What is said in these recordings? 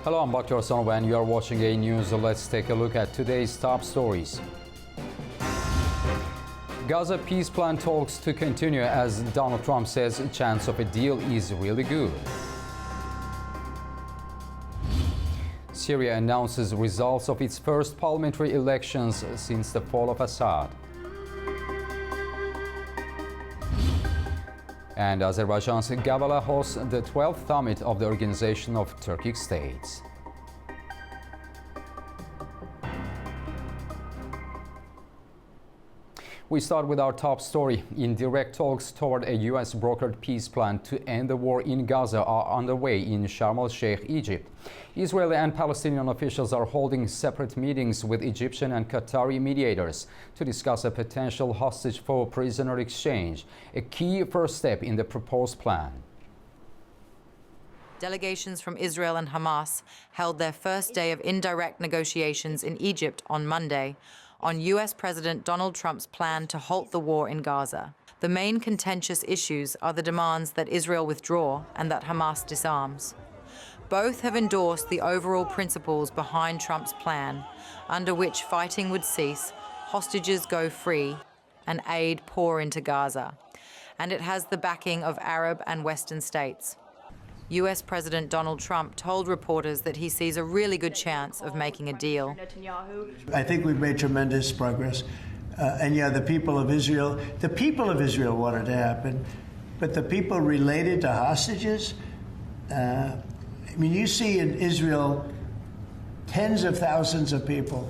Hello, I'm Dr. Sonova and you are watching AnewZ. Let's take a look at today's top stories. Gaza peace plan talks to continue as Donald Trump says chance of a deal is really good. Syria announces results of its first parliamentary elections since the fall of Assad. And Azerbaijan's Gabala hosts the 12th summit of the Organization of Turkic States. We start with our top story. Indirect talks toward a U.S.-brokered peace plan to end the war in Gaza are underway in Sharm el-Sheikh, Egypt. Israeli and Palestinian officials are holding separate meetings with Egyptian and Qatari mediators to discuss a potential hostage for prisoner exchange, a key first step in the proposed plan. Delegations from Israel and Hamas held their first day of indirect negotiations in Egypt on Monday on U.S. President Donald Trump's plan to halt the war in Gaza. The main contentious issues are the demands that Israel withdraw and that Hamas disarms. Both have endorsed the overall principles behind Trump's plan, under which fighting would cease, hostages go free, and aid pour into Gaza. And it has the backing of Arab and Western states. U.S. President Donald Trump told reporters that he sees a really good chance of making a deal. I think we've made tremendous progress. And yeah, the people of Israel want it to happen, but the people related to hostages, I mean, you see in Israel tens of thousands of people.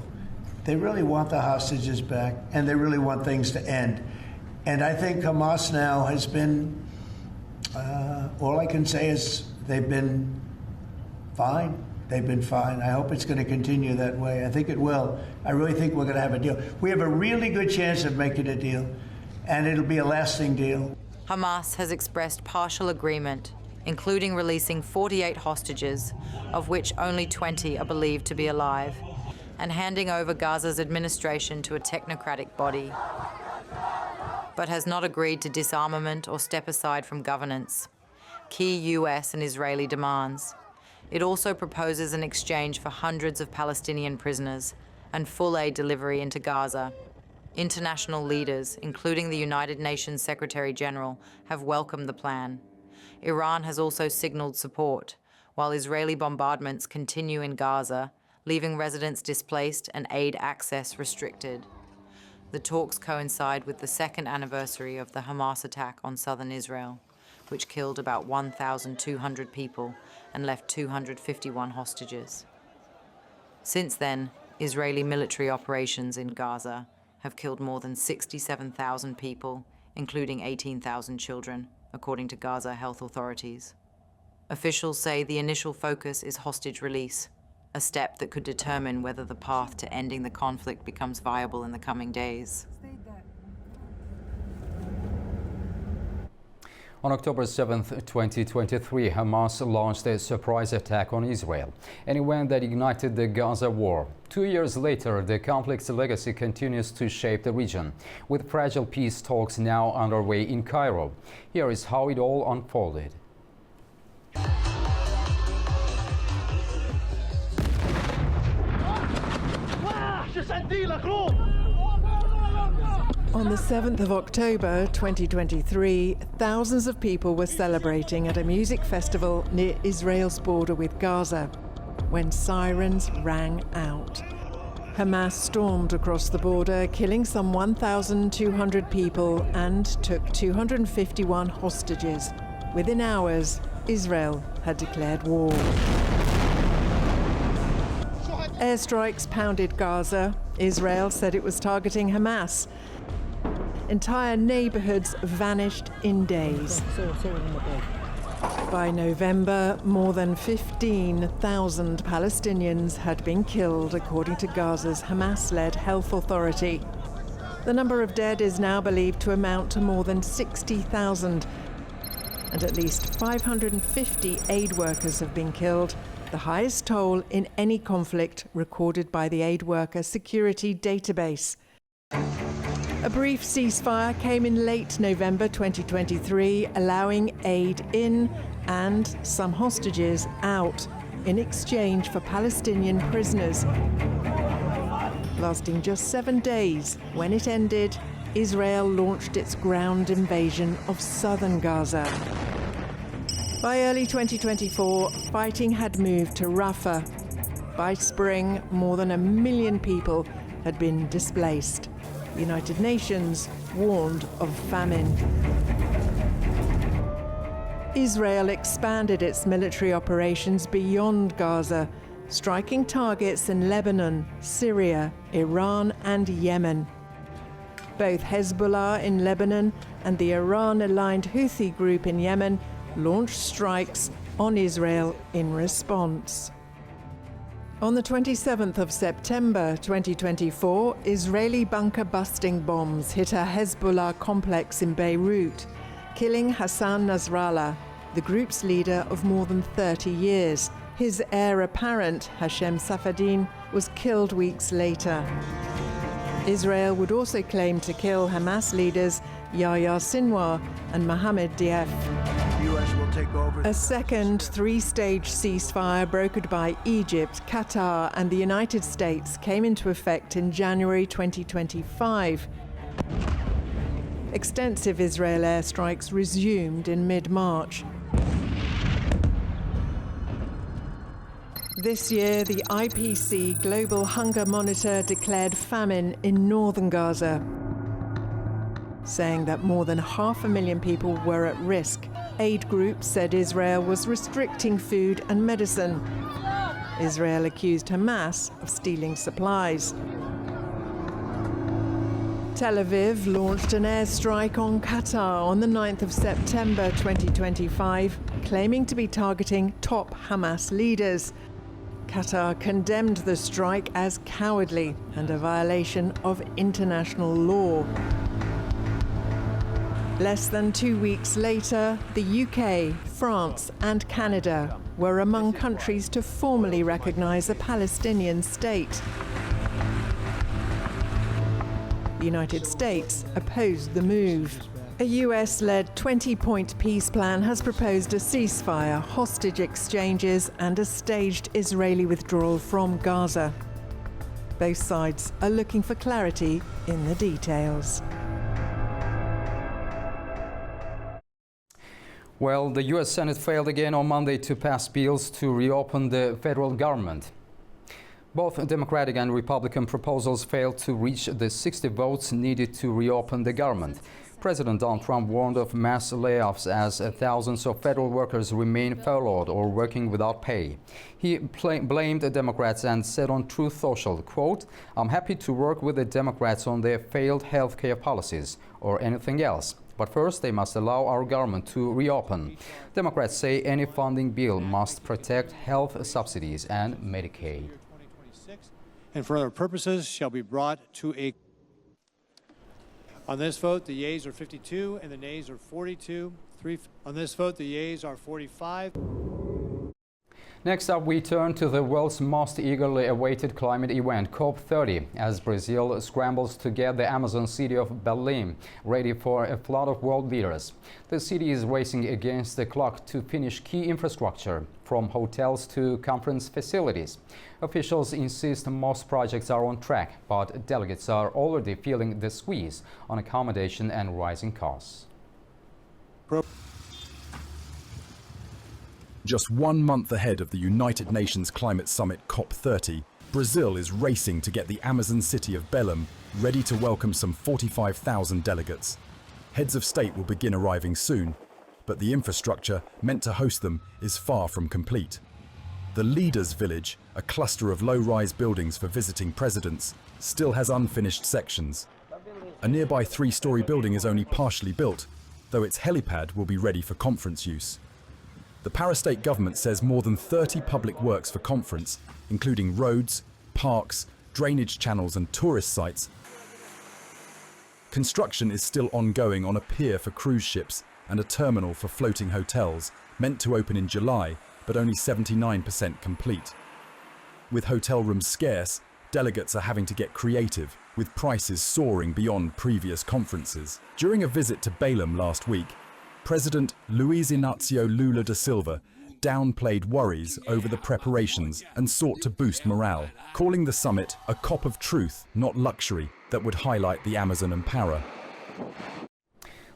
They really want the hostages back, and they really want things to end. And I think Hamas now has been, all I can say is they've been fine. They've been fine. I hope it's going to continue that way. I think it will. I really think we're going to have a deal. We have a really good chance of making a deal, and it'll be a lasting deal. Hamas has expressed partial agreement, including releasing 48 hostages, of which only 20 are believed to be alive, and handing over Gaza's administration to a technocratic body, but has not agreed to disarmament or step aside from governance, key U.S. and Israeli demands. It also proposes an exchange for hundreds of Palestinian prisoners and full aid delivery into Gaza. International leaders, including the United Nations Secretary General, have welcomed the plan. Iran has also signaled support, while Israeli bombardments continue in Gaza, leaving residents displaced and aid access restricted. The talks coincide with the second anniversary of the Hamas attack on southern Israel, which killed about 1,200 people and left 251 hostages. Since then, Israeli military operations in Gaza have killed more than 67,000 people, including 18,000 children, according to Gaza health authorities. Officials say the initial focus is hostage release, a step that could determine whether the path to ending the conflict becomes viable in the coming days. On October 7th, 2023, Hamas launched a surprise attack on Israel, an event that ignited the Gaza war. 2 years later, the conflict's legacy continues to shape the region, with fragile peace talks now underway in Cairo. Here is how it all unfolded. On the 7th of October 2023, thousands of people were celebrating at a music festival near Israel's border with Gaza when sirens rang out. Hamas stormed across the border, killing some 1,200 people and took 251 hostages. Within hours, Israel had declared war. Airstrikes pounded Gaza. Israel said it was targeting Hamas. Entire neighborhoods vanished in days. By November, more than 15,000 Palestinians had been killed, according to Gaza's Hamas-led health authority. The number of dead is now believed to amount to more than 60,000, and at least 550 aid workers have been killed, the highest toll in any conflict recorded by the aid worker security database. A brief ceasefire came in late November 2023, allowing aid in and some hostages out. in exchange for Palestinian prisoners. Lasting just 7 days, when it ended, Israel launched its ground invasion of southern Gaza. By early 2024, fighting had moved to Rafah. By spring, more than 1 million people had been displaced. The United Nations warned of famine. Israel expanded its military operations beyond Gaza, striking targets in Lebanon, Syria, Iran, and Yemen. Both Hezbollah in Lebanon and the Iran-aligned Houthi group in Yemen launched strikes on Israel in response. On the 27th of September 2024, Israeli bunker-busting bombs hit a Hezbollah complex in Beirut, killing Hassan Nasrallah, the group's leader of more than 30 years. His heir apparent, Hashem Safadine, was killed weeks later. Israel would also claim to kill Hamas leaders Yahya Sinwar and Mohammed Diaf. A second three-stage ceasefire brokered by Egypt, Qatar and the United States came into effect in January 2025. Extensive Israel airstrikes resumed in mid-March. This year, the IPC Global Hunger Monitor declared famine in northern Gaza, saying that more than 500,000 people were at risk. Aid groups said Israel was restricting food and medicine. Israel accused Hamas of stealing supplies. Tel Aviv launched an airstrike on Qatar on the 9th of September 2025, claiming to be targeting top Hamas leaders. Qatar condemned the strike as cowardly and a violation of international law. Less than 2 weeks later, the UK, France and Canada were among countries to formally recognise a Palestinian state. The United States opposed the move. A US-led 20-point peace plan has proposed a ceasefire, hostage exchanges and a staged Israeli withdrawal from Gaza. Both sides are looking for clarity in the details. Well, the U.S. Senate failed again on Monday to pass bills to reopen the federal government. Both Democratic and Republican proposals failed to reach the 60 votes needed to reopen the government. President Donald Trump warned of mass layoffs as thousands of federal workers remain furloughed or working without pay. He blamed the Democrats and said on Truth Social, quote, "I'm happy to work with the Democrats on their failed health care policies or anything else. But first, they must allow our government to reopen." Democrats say any funding bill must protect health subsidies and Medicaid. And for other purposes shall be brought to a... On this vote, the yeas are 52 and the nays are 42. On this vote, the yeas are 45. Next up, we turn to the world's most eagerly awaited climate event, COP30, as Brazil scrambles to get the Amazon city of Belém ready for a flood of world leaders. The city is racing against the clock to finish key infrastructure, from hotels to conference facilities. Officials insist most projects are on track, but delegates are already feeling the squeeze on accommodation and rising costs. Just 1 month ahead of the United Nations Climate Summit COP30, Brazil is racing to get the Amazon city of Belém ready to welcome some 45,000 delegates. Heads of state will begin arriving soon, but the infrastructure meant to host them is far from complete. The Leaders Village, a cluster of low-rise buildings for visiting presidents, still has unfinished sections. A nearby 3-story building is only partially built, though its helipad will be ready for conference use. The para-state government says more than 30 public works for conference, including roads, parks, drainage channels and tourist sites. Construction is still ongoing on a pier for cruise ships and a terminal for floating hotels, meant to open in July, but only 79% complete. With hotel rooms scarce, delegates are having to get creative, with prices soaring beyond previous conferences. During a visit to Belém last week, President Luiz Inácio Lula da Silva downplayed worries over the preparations and sought to boost morale, calling the summit a COP of truth, not luxury, that would highlight the Amazon and Para.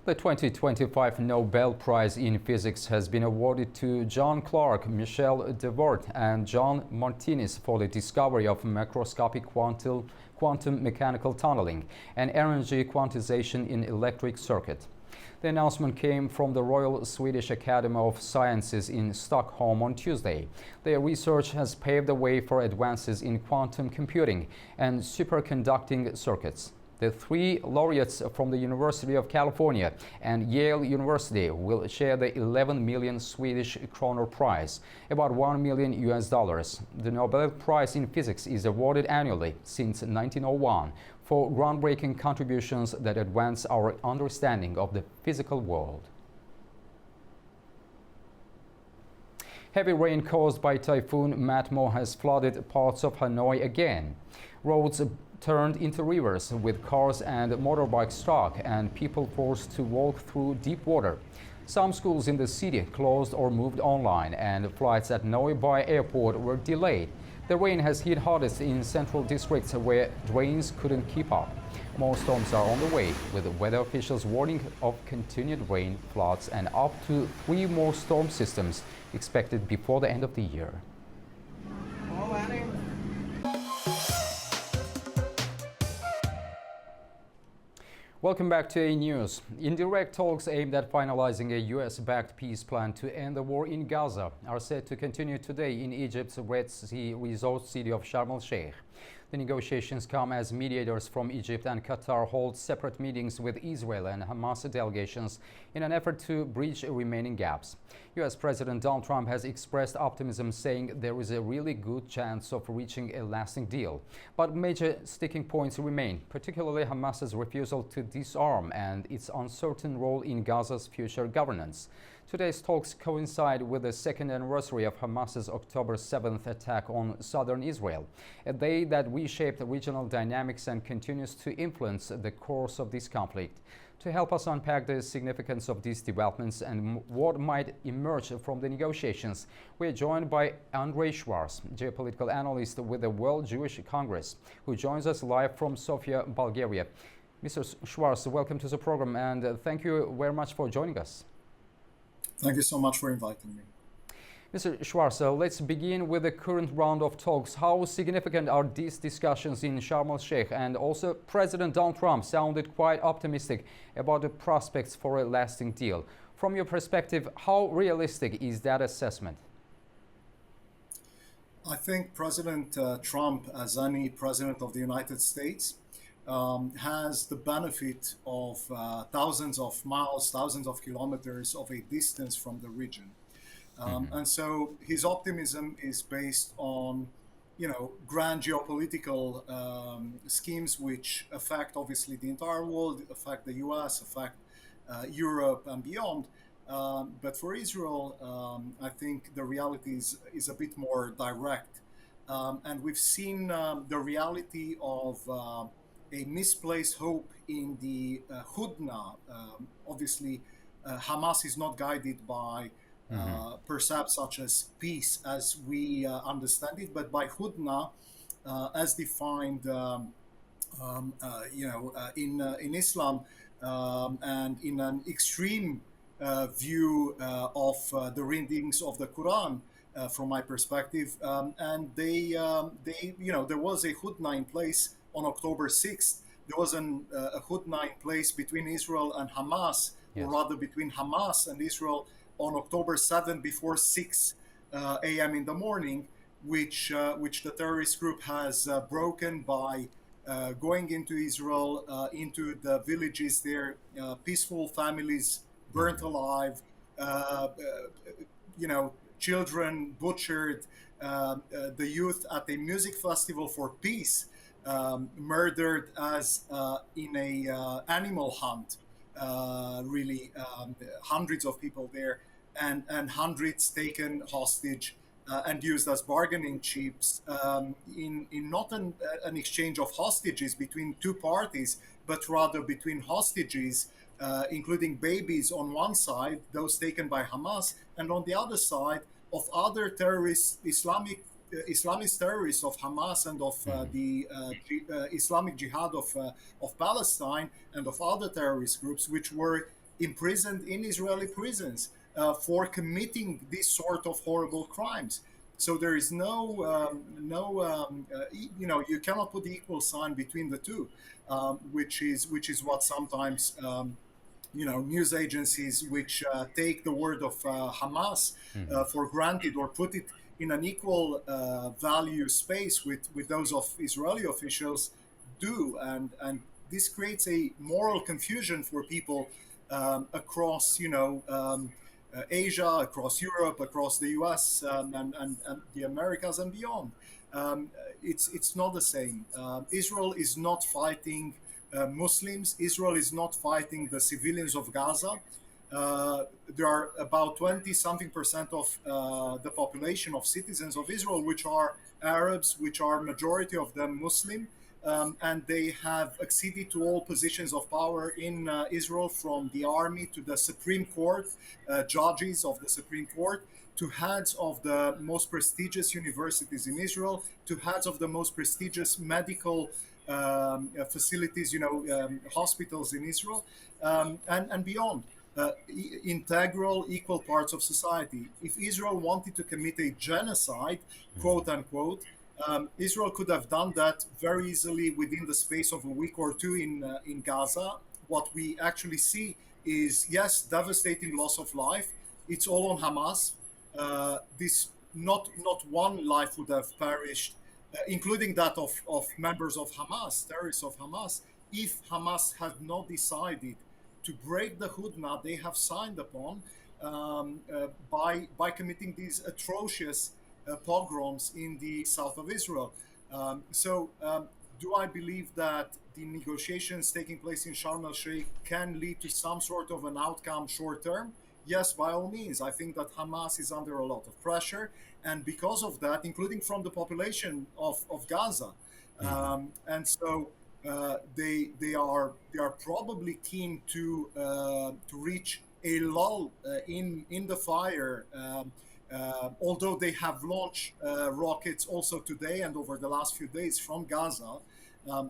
The 2025 Nobel Prize in Physics has been awarded to John Clark, Michel Devort, and John Martinez for the discovery of macroscopic quantum mechanical tunneling and energy quantization in electric circuit. The announcement came from the Royal Swedish Academy of Sciences in Stockholm on Tuesday. Their research has paved the way for advances in quantum computing and superconducting circuits. The three laureates from the University of California and Yale University will share the 11 million Swedish kronor prize, about $1 million US. The Nobel Prize in Physics is awarded annually since 1901 for groundbreaking contributions that advance our understanding of the physical world. Heavy rain caused by Typhoon Matmo has flooded parts of Hanoi again. Roads turned into rivers with cars and motorbikes stuck and people forced to walk through deep water. Some schools in the city closed or moved online, and flights at Noi Bai Airport were delayed. The rain has hit hardest in central districts where drains couldn't keep up. More storms are on the way, with weather officials warning of continued rain, floods, and up to 3 more storm systems expected before the end of the year. Welcome back to AnewZ. Indirect talks aimed at finalizing a US-backed peace plan to end the war in Gaza are set to continue today in Egypt's Red Sea resort city of Sharm el-Sheikh. The negotiations come as mediators from Egypt and Qatar hold separate meetings with Israel and Hamas delegations in an effort to bridge remaining gaps. US President Donald Trump has expressed optimism, saying there is a really good chance of reaching a lasting deal. But major sticking points remain, particularly Hamas's refusal to disarm and its uncertain role in Gaza's future governance. Today's talks coincide with the second anniversary of Hamas's October 7th attack on southern Israel, a day that reshaped regional dynamics and continues to influence the course of this conflict. To help us unpack the significance of these developments and what might emerge from the negotiations, we are joined by Andrei Schwarz, geopolitical analyst with the World Jewish Congress, who joins us live from Sofia, Bulgaria. Mr. Schwarz, welcome to the program, and thank you very much for joining us. Thank you so much for inviting me. Mr. Schwarz, let's begin with the current round of talks. How significant are these discussions in Sharm el-Sheikh? And also, President Donald Trump sounded quite optimistic about the prospects for a lasting deal. From your perspective, how realistic is that assessment? I think President Trump, as any president of the United States, has the benefit of thousands of miles, thousands of kilometers of a distance from the region. And so his optimism is based on, grand geopolitical schemes which affect obviously the entire world, affect the US, affect Europe and beyond. But for Israel, I think the reality is a bit more direct. And we've seen the reality of a misplaced hope in the Hudna. Obviously, Hamas is not guided by percepts such as peace as we understand it, but by Hudna as defined, in Islam and in an extreme view of the readings of the Quran. From my perspective, and they, there was a Hudna in place on October 6th. There was a Hudna in place between Israel and Hamas, or rather between Hamas and Israel on October 7th before 6 a.m. in the morning, which the terrorist group has broken by going into Israel, into the villages there, peaceful families burnt alive, children butchered, the youth at a music festival for peace murdered as in a animal hunt, really hundreds of people there, and hundreds taken hostage and used as bargaining chips in not an exchange of hostages between two parties, but rather between hostages, including babies on one side, those taken by Hamas, and on the other side, other terrorists, Islamist terrorists of Hamas and of the Islamic Jihad of Palestine and of other terrorist groups, which were imprisoned in Israeli prisons for committing this sort of horrible crimes. So there is you cannot put the equal sign between the two, which is what sometimes news agencies which take the word of Hamas for granted or put it in an equal value space with those of Israeli officials do, and this creates a moral confusion for people across Asia, across Europe, across the US, and the Americas and beyond. It's not the same. Israel is not fighting Muslims. Israel is not fighting the civilians of Gaza. There are about 20-something% of the population of citizens of Israel, which are Arabs, which are majority of them Muslim, and they have acceded to all positions of power in Israel, from the army to the Supreme Court, judges of the Supreme Court, to heads of the most prestigious universities in Israel, to heads of the most prestigious medical facilities, hospitals in Israel, and beyond. Integral, equal parts of society. If Israel wanted to commit a genocide, quote unquote, Israel could have done that very easily within the space of a week or two in Gaza. What we actually see is, yes, devastating loss of life. It's all on Hamas. Not one life would have perished, including that of members of Hamas, terrorists of Hamas, if Hamas had not decided to break the hudna they have signed upon by committing these atrocious pogroms in the south of Israel. Do I believe that the negotiations taking place in Sharm el-Sheikh can lead to some sort of an outcome short term? Yes, by all means. I think that Hamas is under a lot of pressure, and because of that, including from the population of Gaza, and so they are probably keen to reach a lull in the fire. Although they have launched rockets also today and over the last few days from Gaza,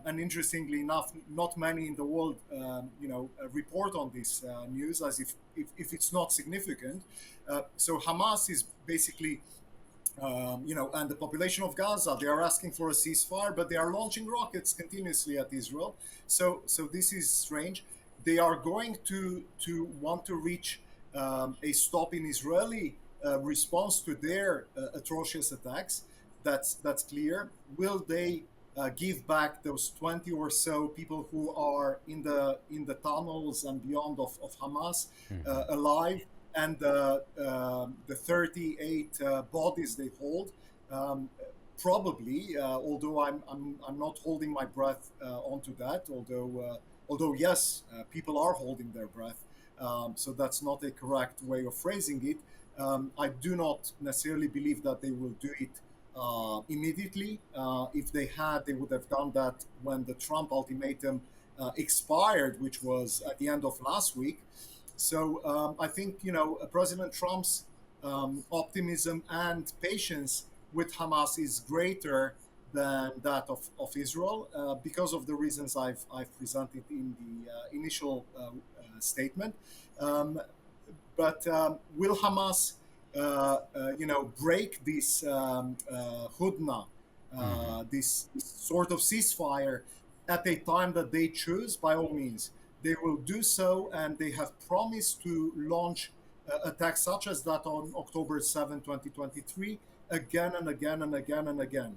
and interestingly enough, not many in the world, report on this news as if it's not significant. So Hamas is basically, and the population of Gaza, they are asking for a ceasefire, but they are launching rockets continuously at Israel. So this is strange. They are going to want to reach a stop in Israeli response to their atrocious attacks. That's clear. Will they give back those 20 or so people who are in the tunnels and beyond of Hamas alive, and the 38 bodies they hold? Probably, although I'm not holding my breath onto that. Although yes, people are holding their breath. So that's not a correct way of phrasing it. I do not necessarily believe that they will do it immediately. If they had, they would have done that when the Trump ultimatum expired, which was at the end of last week. So I think, President Trump's optimism and patience with Hamas is greater than that of Israel because of the reasons I've presented in the initial statement. But will Hamas, break this hudna, this sort of ceasefire at a time that they choose? By all means, they will do so, and they have promised to launch attacks such as that on October 7, 2023, again and again and again and again,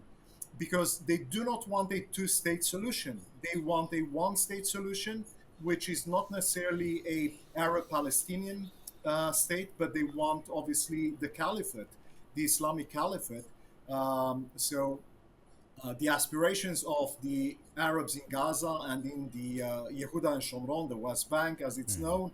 because they do not want a two-state solution. They want a one-state solution, which is not necessarily a Arab-Palestinian state, but they want, obviously, the caliphate, the Islamic caliphate. The aspirations of the Arabs in Gaza and in the Yehuda and Shomron, the West Bank, as it's known,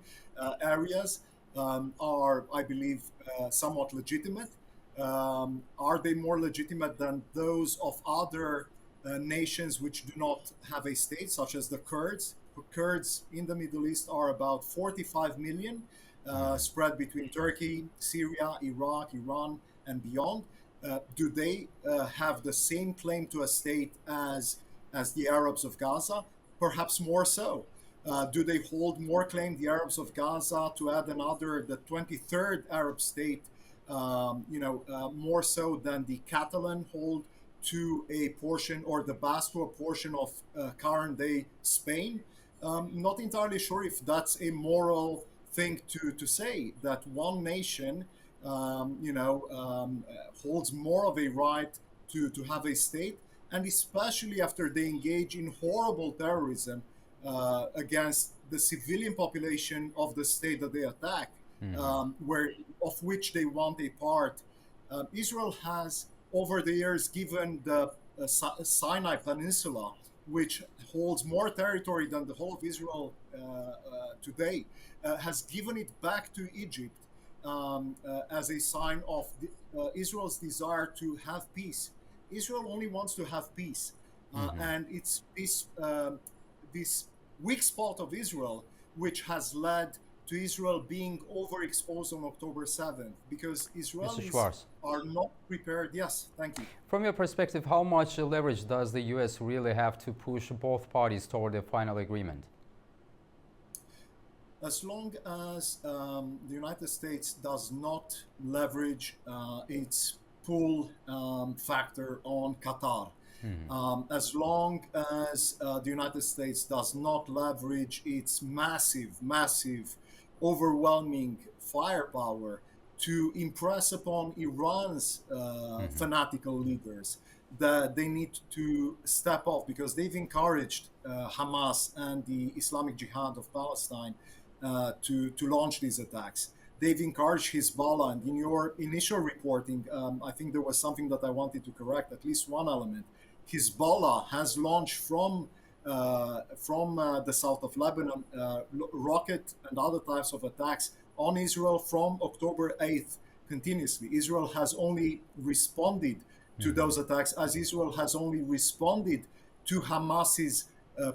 areas, are, I believe, somewhat legitimate. Are they more legitimate than those of other nations which do not have a state, such as the Kurds? The Kurds in the Middle East are about 45 million. spread between Turkey, Syria, Iraq, Iran, and beyond. Do they have the same claim to a state as the Arabs of Gaza? Perhaps more so. Do they hold more claim, the Arabs of Gaza, to add another, the 23rd Arab state, more so than the Catalan hold to a portion, or the Basque to a portion of current day Spain? Not entirely sure if that's a moral thing to say, that one nation holds more of a right to have a state, and especially after they engage in horrible terrorism against the civilian population of the state that they attack, of which they want a part. Israel has, over the years, given the Sinai Peninsula, which holds more territory than the whole of Israel today, has given it back to Egypt as a sign of Israel's desire to have peace. Israel only wants to have peace, and it's this weak spot of Israel which has led to Israel being overexposed on October 7th, because Israelis are not prepared. Yes, thank you. From your perspective, how much leverage does the U.S. really have to push both parties toward a final agreement? As long as the United States does not leverage its pull factor on Qatar, as long as the United States does not leverage its massive, overwhelming firepower to impress upon Iran's fanatical leaders that they need to step off, because they've encouraged Hamas and the Islamic Jihad of Palestine to launch these attacks. They've encouraged Hezbollah, and in your initial reporting, I think there was something that I wanted to correct, at least one element. Hezbollah has launched from the south of Lebanon rocket and other types of attacks on Israel from October 8th continuously. Israel has only responded to those attacks, as Israel has only responded to Hamas's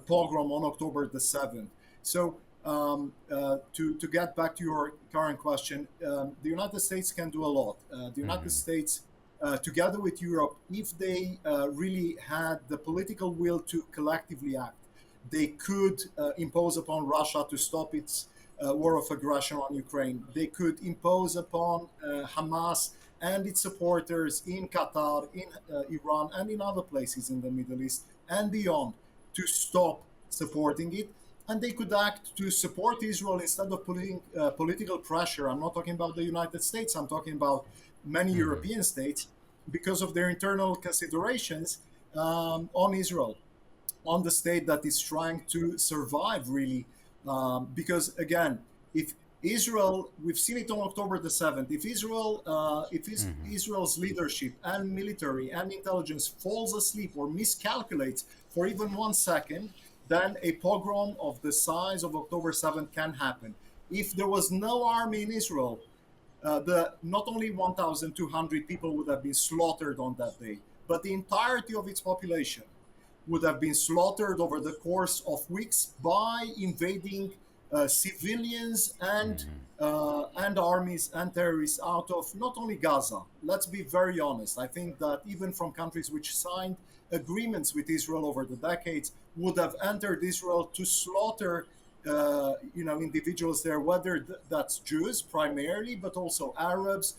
pogrom on October the 7th. So to get back to your current question, the United States can do a lot. The United States, together with Europe, if they really had the political will to collectively act, they could impose upon Russia to stop its war of aggression on Ukraine. They could impose upon Hamas and its supporters in Qatar, in Iran, and in other places in the Middle East and beyond to stop supporting it. And they could act to support Israel instead of putting political pressure. I'm not talking about the United States. I'm talking about many European states, because of their internal considerations on Israel, on the state that is trying to survive, really. Because, again, if Israel, we've seen it on October the 7th, if Israel's leadership and military and intelligence falls asleep or miscalculates for even 1 second, then a pogrom of the size of October 7th can happen. If there was no army in Israel, not only 1,200 people would have been slaughtered on that day, but the entirety of its population would have been slaughtered over the course of weeks by invading civilians and armies and terrorists out of not only Gaza. Let's be very honest. I think that even from countries which signed agreements with Israel over the decades would have entered Israel to slaughter individuals there, whether that's Jews primarily, but also Arabs,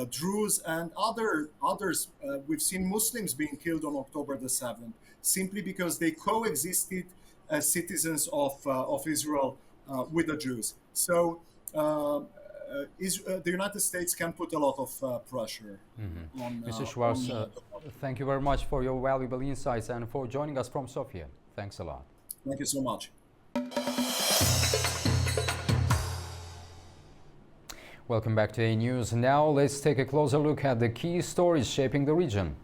Druze, and others. We've seen Muslims being killed on October the 7th, simply because they coexisted as citizens of Israel with the Jews. So the United States can put a lot of pressure on Mr. Schwartz, thank you very much for your valuable insights and for joining us from Sofia. Thanks a lot. Thank you so much. Welcome back to AnewZ. Now let's take a closer look at the key stories shaping the region.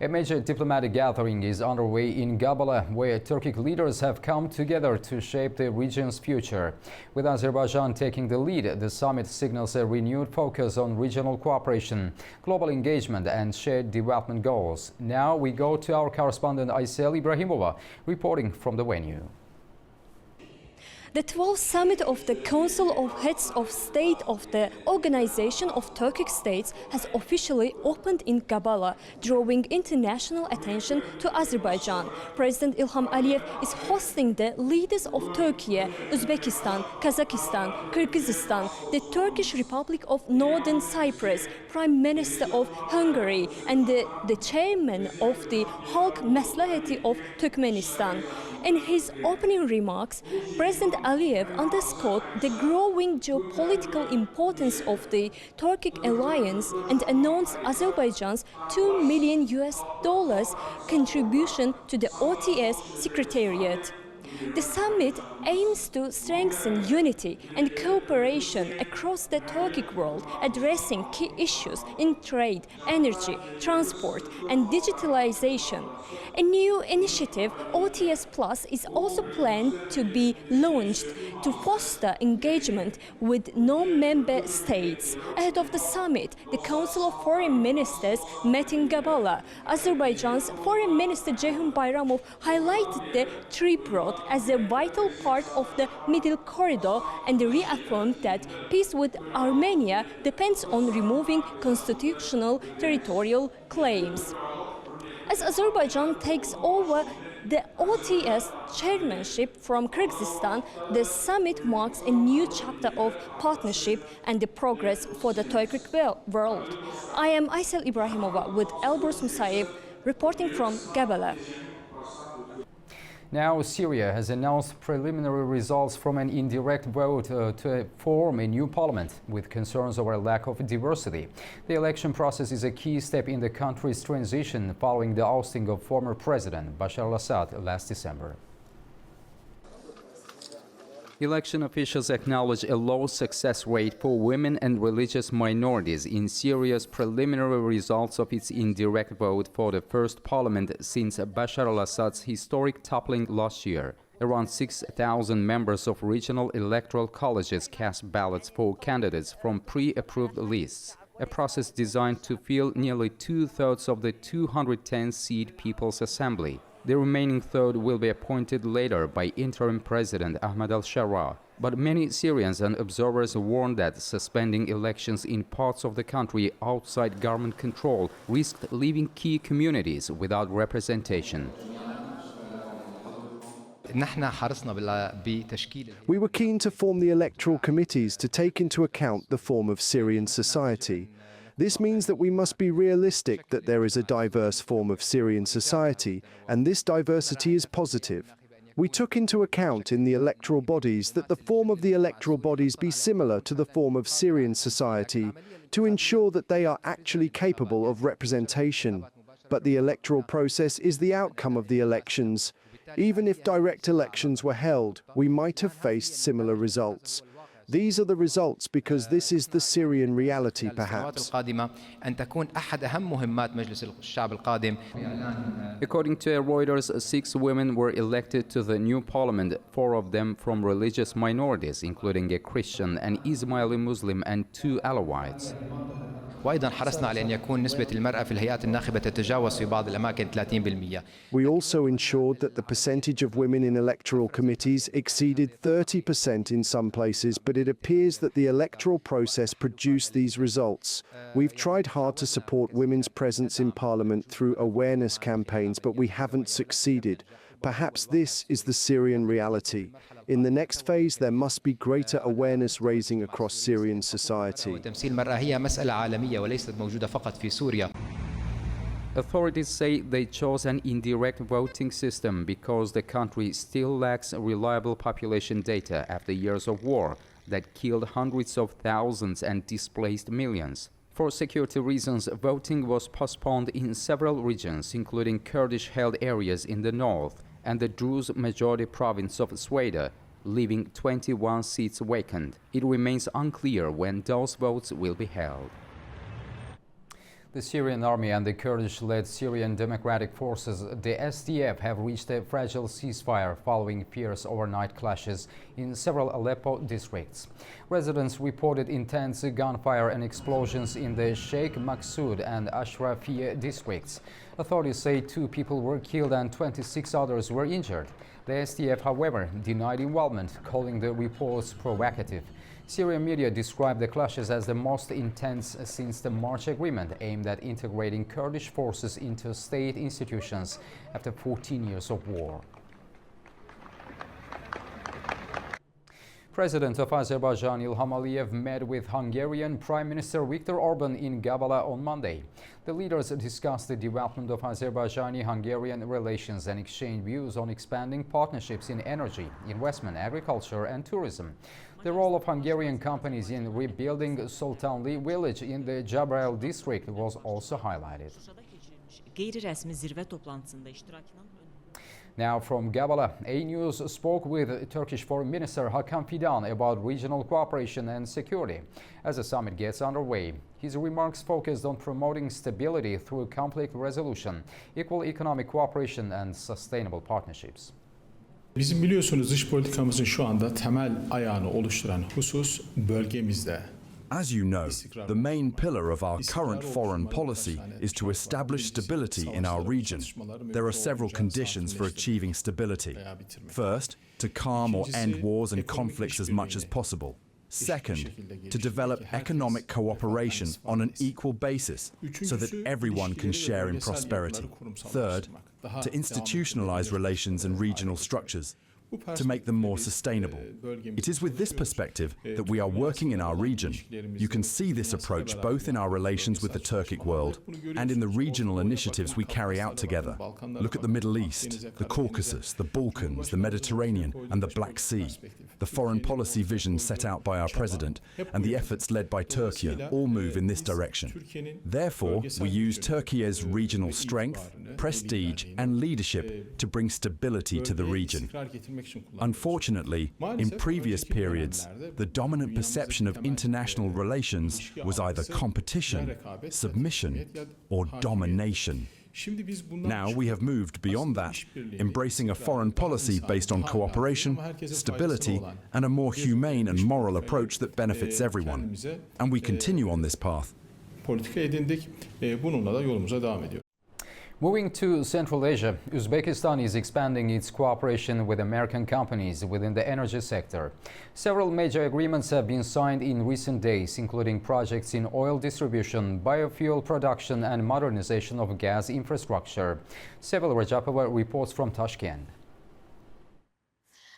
A major diplomatic gathering is underway in Gabala, where Turkic leaders have come together to shape the region's future. With Azerbaijan taking the lead, the summit signals a renewed focus on regional cooperation, global engagement and shared development goals. Now we go to our correspondent Aysel Ibrahimova, reporting from the venue. The 12th summit of the Council of Heads of State of the Organization of Turkic States has officially opened in Gabala, drawing international attention to Azerbaijan. President Ilham Aliyev is hosting the leaders of Turkey, Uzbekistan, Kazakhstan, Kyrgyzstan, the Turkish Republic of Northern Cyprus, Prime Minister of Hungary, and the chairman of the Halk Maslahati of Turkmenistan. In his opening remarks, President Aliyev underscored the growing geopolitical importance of the Turkic alliance and announced Azerbaijan's $2 million contribution to the OTS Secretariat. The summit aims to strengthen unity and cooperation across the Turkic world, addressing key issues in trade, energy, transport, and digitalization. A new initiative, OTS Plus, is also planned to be launched to foster engagement with non-member states. Ahead of the summit, the Council of Foreign Ministers met in Gabala. Azerbaijan's Foreign Minister Ceyhun Bayramov highlighted the trade route as a vital part of the Middle Corridor and reaffirmed that peace with Armenia depends on removing constitutional territorial claims. As Azerbaijan takes over the OTS chairmanship from Kyrgyzstan, the summit marks a new chapter of partnership and progress for the Turkic world. I am Aysel Ibrahimova with Elbrus Musayev reporting from Gabala. Now, Syria has announced preliminary results from an indirect vote to form a new parliament, with concerns over a lack of diversity. The election process is a key step in the country's transition following the ousting of former President Bashar al-Assad last December. Election officials acknowledge a low success rate for women and religious minorities in Syria's preliminary results of its indirect vote for the first parliament since Bashar al-Assad's historic toppling last year. Around 6,000 members of regional electoral colleges cast ballots for candidates from pre-approved lists, a process designed to fill nearly two-thirds of the 210-seat People's Assembly. The remaining third will be appointed later by interim President Ahmed al-Sharaa. But many Syrians and observers warn that suspending elections in parts of the country outside government control risked leaving key communities without representation. We were keen to form the electoral committees to take into account the form of Syrian society. This means that we must be realistic that there is a diverse form of Syrian society, and this diversity is positive. We took into account in the electoral bodies that the form of the electoral bodies be similar to the form of Syrian society to ensure that they are actually capable of representation. But the electoral process is the outcome of the elections. Even if direct elections were held, we might have faced similar results. These are the results because this is the Syrian reality, perhaps. According to Reuters, 6 women were elected to the new parliament, 4 of them from religious minorities, including a Christian, an Ismaili Muslim, and 2 Alawites. وأيضا حرصنا على أن يكون نسبة المرأة في الهيئات الناخبة تتجاوز في بعض الأماكن 30%. We also ensured that the percentage of women in electoral committees exceeded 30% in some places, but it appears that the electoral process produced these results. We've tried hard to support women's presence in parliament through awareness campaigns, but we haven't succeeded. Perhaps this is the Syrian reality. In the next phase, there must be greater awareness raising across Syrian society. Authorities say they chose an indirect voting system because the country still lacks reliable population data after years of war that killed hundreds of thousands and displaced millions. For security reasons, voting was postponed in several regions, including Kurdish-held areas in the north and the Druze majority province of Sweden, leaving 21 seats vacant. It remains unclear when those votes will be held. The Syrian army and the Kurdish-led Syrian Democratic Forces, the SDF, have reached a fragile ceasefire following fierce overnight clashes in several Aleppo districts. Residents reported intense gunfire and explosions in the Sheikh Maqsoud and Ashrafieh districts. Authorities say 2 people were killed and 26 others were injured. The SDF, however, denied involvement, calling the reports provocative. Syrian media described the clashes as the most intense since the March agreement aimed at integrating Kurdish forces into state institutions after 14 years of war. President of Azerbaijan Ilham Aliyev met with Hungarian Prime Minister Viktor Orban in Gabala on Monday. The leaders discussed the development of Azerbaijani-Hungarian relations and exchanged views on expanding partnerships in energy, investment, agriculture and tourism. The role of Hungarian companies in rebuilding Sultanli village in the Gabala district was also highlighted. Now from Gabala, AnewZ spoke with Turkish Foreign Minister Hakan Fidan about regional cooperation and security as the summit gets underway. His remarks focused on promoting stability through conflict resolution, equal economic cooperation and sustainable partnerships. Bizim biliyorsunuz dış politikamızın şu anda temel ayağını oluşturan husus bölgemizde. As you know, the main pillar of our current foreign policy is to establish stability in our region. There are several conditions for achieving stability. First, to calm or end wars and conflicts as much as possible. Second, to develop economic cooperation on an equal basis so that everyone can share in prosperity. Third, to institutionalize relations and regional structures, to make them more sustainable. It is with this perspective that we are working in our region. You can see this approach both in our relations with the Turkic world and in the regional initiatives we carry out together. Look at the Middle East, the Caucasus, the Balkans, the Mediterranean and the Black Sea. The foreign policy vision set out by our president and the efforts led by Turkey all move in this direction. Therefore, we use Turkey's regional strength, prestige and leadership to bring stability to the region. Unfortunately, in previous periods, the dominant perception of international relations was either competition, submission, or domination. Now we have moved beyond that, embracing a foreign policy based on cooperation, stability, and a more humane and moral approach that benefits everyone. And we continue on this path. Moving to Central Asia, Uzbekistan is expanding its cooperation with American companies within the energy sector. Several major agreements have been signed in recent days, including projects in oil distribution, biofuel production and modernization of gas infrastructure. Sevil Rajapova reports from Tashkent.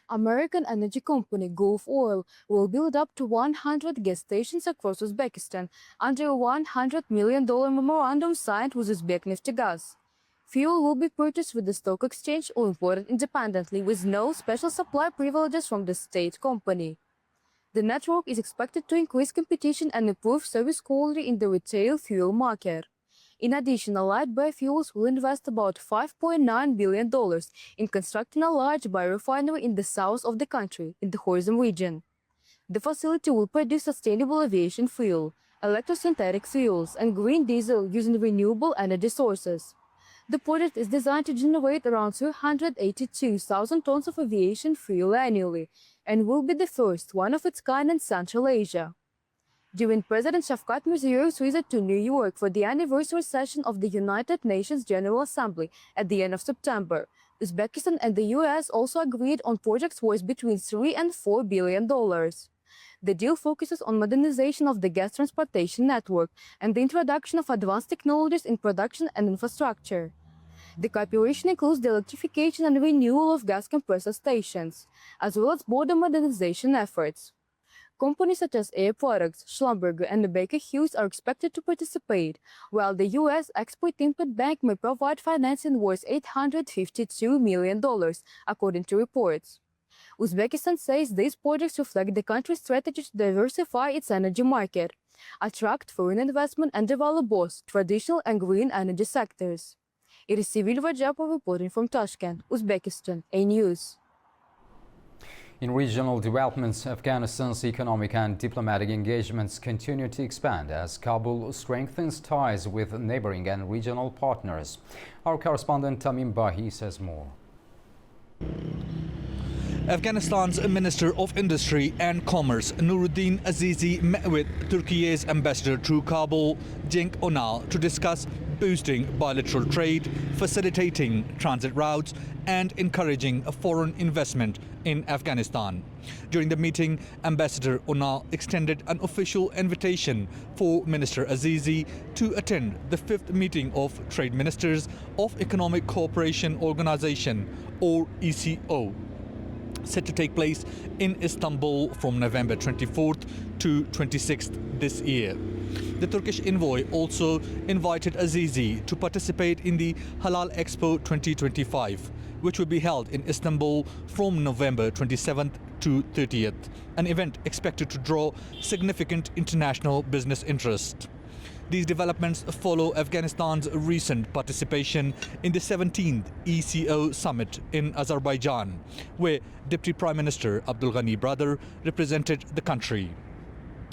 American energy company Gulf Oil will build up to 100 gas stations across Uzbekistan under a $100 million memorandum signed with Uzbekneftgaz. Fuel will be purchased with the stock exchange or imported independently with no special supply privileges from the state company. The network is expected to increase competition and improve service quality in the retail fuel market. In addition, Allied Biofuels will invest about $5.9 billion in constructing a large biorefinery in the south of the country, in the Khorzim region. The facility will produce sustainable aviation fuel, electrosynthetic fuels, and green diesel using renewable energy sources. The project is designed to generate around 282,000 tons of aviation fuel annually and will be the first one of its kind in Central Asia. During President Shavkat Mirziyoyev's visit to New York for the anniversary session of the United Nations General Assembly at the end of September, Uzbekistan and the US also agreed on projects worth between $3 and $4 billion. The deal focuses on modernization of the gas transportation network and the introduction of advanced technologies in production and infrastructure. The cooperation includes the electrification and renewal of gas compressor stations, as well as border modernization efforts. Companies such as Air Products, Schlumberger, and Baker Hughes are expected to participate, while the U.S. Export-Import Bank may provide financing worth $852 million, according to reports. Uzbekistan says these projects reflect the country's strategy to diversify its energy market, attract foreign investment, and develop both traditional and green energy sectors. It is Sevil Rajapova reporting from Tashkent, Uzbekistan, AnewZ. In regional developments, Afghanistan's economic and diplomatic engagements continue to expand as Kabul strengthens ties with neighboring and regional partners. Our correspondent Tamim Bahi says more. Afghanistan's Minister of Industry and Commerce, Nuruddin Azizi, met with Turkey's ambassador to Kabul, Cenk Onal, to discuss boosting bilateral trade, facilitating transit routes, and encouraging foreign investment in Afghanistan. During the meeting, Ambassador Onal extended an official invitation for Minister Azizi to attend the 5th meeting of Trade Ministers of Economic Cooperation Organization, or ECO, set to take place in Istanbul from November 24th to 26th this year. The Turkish envoy also invited Azizi to participate in the Halal Expo 2025, which will be held in Istanbul from November 27th to 30th, an event expected to draw significant international business interest. These developments follow Afghanistan's recent participation in the 17th ECO summit in Azerbaijan, where Deputy Prime Minister Abdul Ghani Brother represented the country.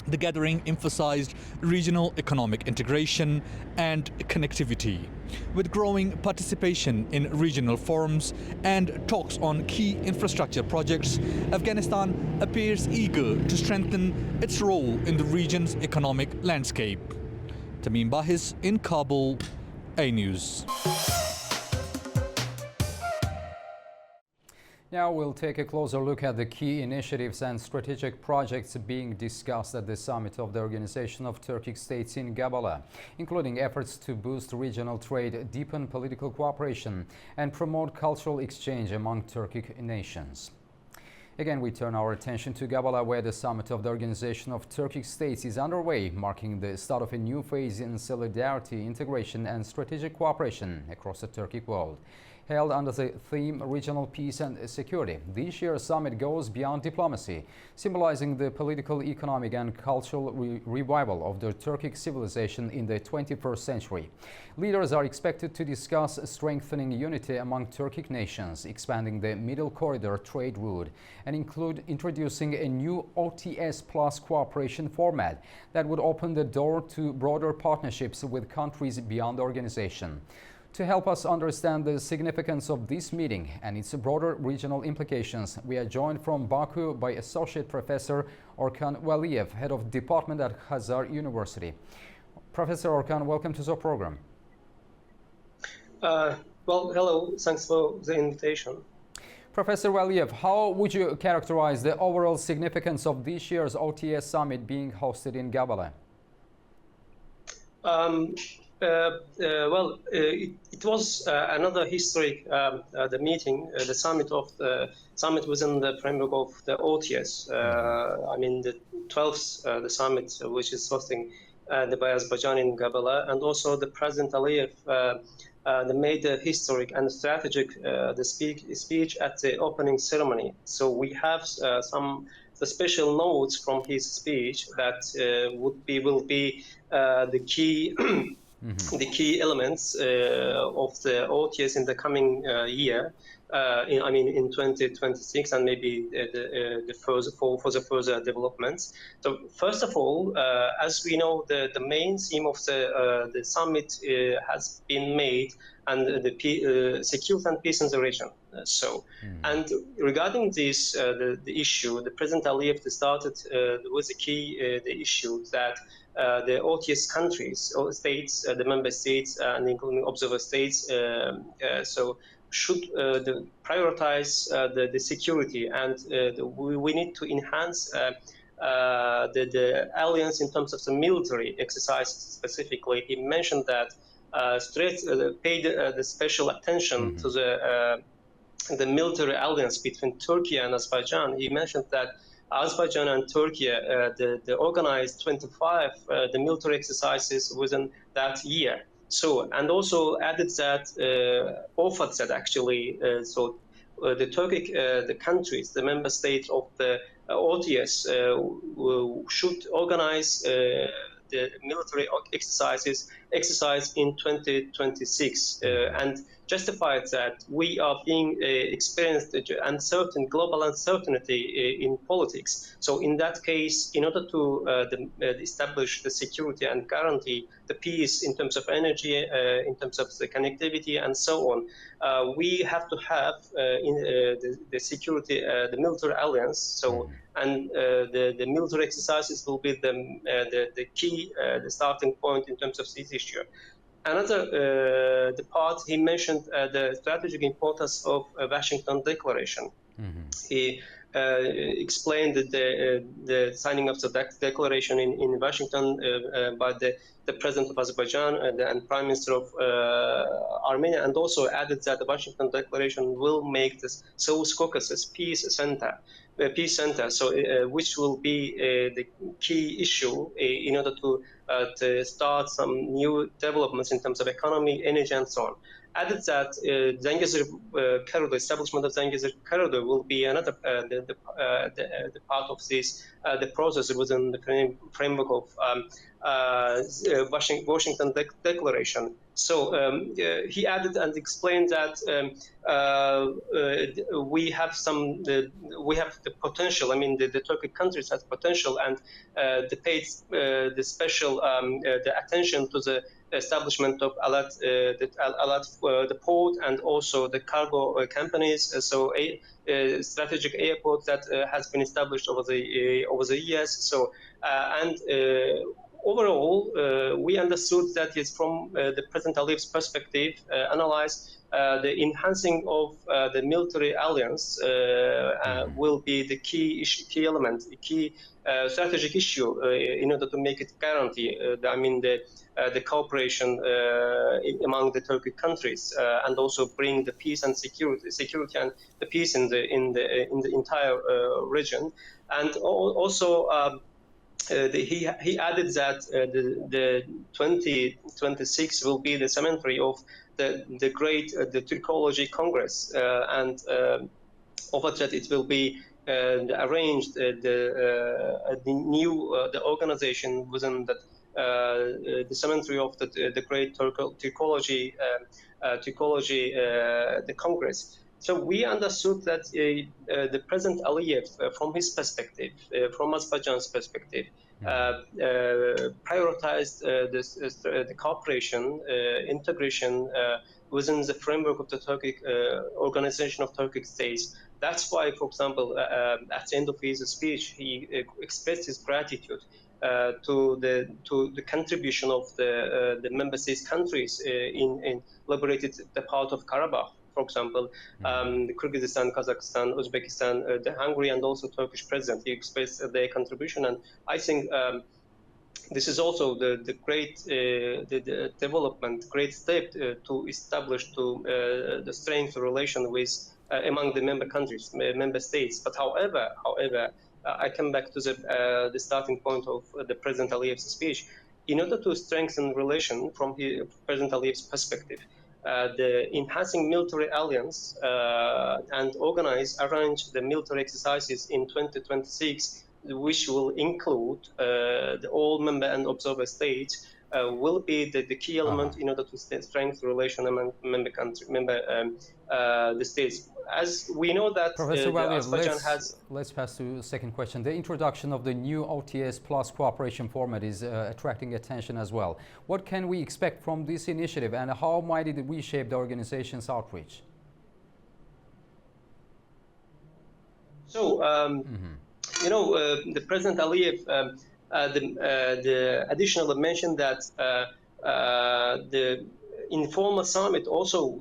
The gathering emphasized regional economic integration and connectivity. With growing participation in regional forums and talks on key infrastructure projects, Afghanistan appears eager to strengthen its role in the region's economic landscape. Tamim Bahis in Kabul, AnewZ. Now we'll take a closer look at the key initiatives and strategic projects being discussed at the summit of the Organization of Turkic States in Gabala, including efforts to boost regional trade, deepen political cooperation, and promote cultural exchange among Turkic nations. Again, we turn our attention to Gabala, where the summit of the Organization of Turkic States is underway, marking the start of a new phase in solidarity, integration, and strategic cooperation across the Turkic world. Held under the theme Regional Peace and Security, this year's summit goes beyond diplomacy, symbolizing the political, economic, and cultural revival of the Turkic civilization in the 21st century. Leaders are expected to discuss strengthening unity among Turkic nations, expanding the Middle Corridor trade route, and include introducing a new OTS Plus cooperation format that would open the door to broader partnerships with countries beyond the organization. To help us understand the significance of this meeting and its broader regional implications, we are joined from Baku by Associate Professor Orkan Valiyev, Head of Department at Khazar University. Professor Orkan, welcome to the program. Well, hello. Thanks for the invitation. Professor Valiyev, how would you characterize the overall significance of this year's OTS summit being hosted in Gabala? It was another historic the meeting, the summit within the framework of the OTS. The 12th the summit, which is hosting by Azerbaijan in Gabala, and also the President Aliyev made a historic and strategic the speech at the opening ceremony. So we have some the special notes from his speech that will be the key. The key elements of the OTS in the coming year, in 2026, and maybe for the further developments. So first of all, as we know, the main theme of the summit has been made, and the security and peace in the region. And regarding this, the issue, the President Aliyev started with the issue that the OTS countries or states, the member states, and including observer states, should prioritize the security, and we need to enhance the alliance in terms of the military exercises specifically. He mentioned that paid the special attention to the military alliance between Turkey and Azerbaijan. He mentioned that Azerbaijan and Turkey they organized 25 the military exercises within that year. So, and also added that offered that actually the Turkic the countries, the member states of the OTS should organize the military exercises exercise in 2026 and justified that we are being experienced global uncertainty in politics. So in that case, in order to establish the security and guarantee the peace in terms of energy, in terms of the connectivity and so on, we have to have the security, the military alliance. So and the military exercises will be the key, the starting point in terms of this issue. Another the part he mentioned the strategic importance of a Washington Declaration. He explained that the signing of the declaration in Washington by the President of Azerbaijan and Prime Minister of Armenia, and also added that the Washington Declaration will make the South Caucasus peace center, so which will be the key issue in order to start some new developments in terms of economy, energy, and so on. Added that Zangezur corridor, establishment of Zangezur corridor will be another the part of this the process within the framework of Washington Declaration. So he added and explained that we have the potential. I mean, the Turkic countries has potential, and they paid the special the attention to the establishment of Alat, the port, and also the cargo companies. So a strategic airport that has been established over the years. So and overall, we understood that is from the President Aliyev's perspective, analyzed the enhancing of the military alliance will be the key element, the key strategic issue in order to make it guarantee. The cooperation among the Turkic countries, and also bring the peace and security and the peace in the entire region, and also. He added that the 2026 will be the cemetery of the great the Turkology Congress, and over that it will be arranged the new the organization within that the cemetery of the great Turkology the Congress. So we understood that the President Aliyev, from his perspective, from Azerbaijan's perspective, prioritized the cooperation, integration within the framework of the Turkic Organization of Turkic States. That's why, for example, at the end of his speech, he expressed his gratitude to the contribution of the member states countries in liberated the part of Karabakh. For example, the Kyrgyzstan, Kazakhstan, Uzbekistan, the Hungary, and also Turkish president, he expressed their contribution. And I think this is also the great the development, great step to establish the strength relation with among the member countries, member states. But however, I come back to the starting point of the President Aliyev's speech. In order to strengthen relation from President Aliyev's perspective, the enhancing military alliance and arrange the military exercises in 2026, which will include the all member and observer states, will be the key element in order to strengthen relation among the states. As we know that Professor Azerbaijan has... Let's pass to the second question. The introduction of the new OTS Plus cooperation format is attracting attention as well. What can we expect from this initiative, and how might it reshape the organization's outreach? So, the President Aliyev, the additional mentioned that the informal summit also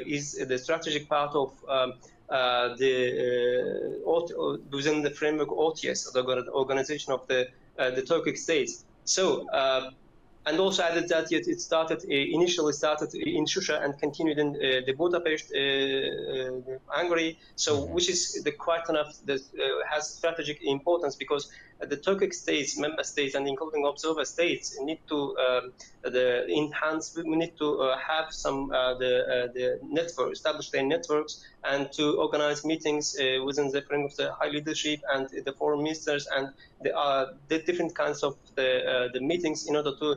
is the strategic part of within the framework of OTS, the organization of the Turkic states. So, and also added that it initially started in Shusha and continued in the Budapest, Hungary. So, which is quite enough that has strategic importance, because the Turkic states, member states, and including observer states need to we need to have some the network, establish their networks, and to organize meetings within the frame of the high leadership and the foreign ministers and the different kinds of the meetings in order to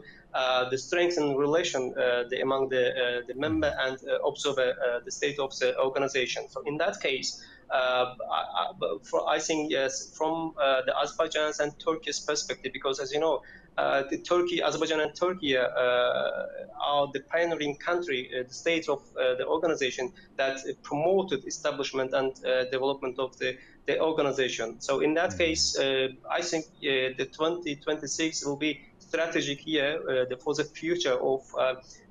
the strengthen relation among the member and observer the state of the organization. So in that case, I think yes, from the Azerbaijan's and Turkey's perspective, because as you know, Azerbaijan and Turkey are the pioneering country, the states of the organization that promoted establishment and development of the organization. So in that case, I think the 2026 will be strategic year for the future of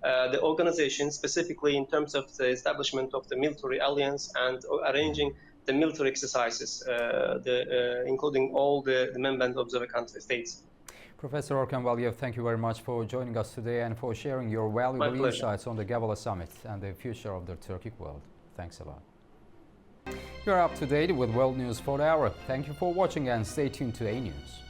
the organization, specifically in terms of the establishment of the military alliance and arranging the military exercises, including all the member and observer country states. Professor Orkan Valiev, thank you very much for joining us today and for sharing your valuable insights on the Gabala summit and the future of the Turkic world. Thanks a lot. You're up to date with world news for the hour. Thank you for watching and stay tuned to AnewZ.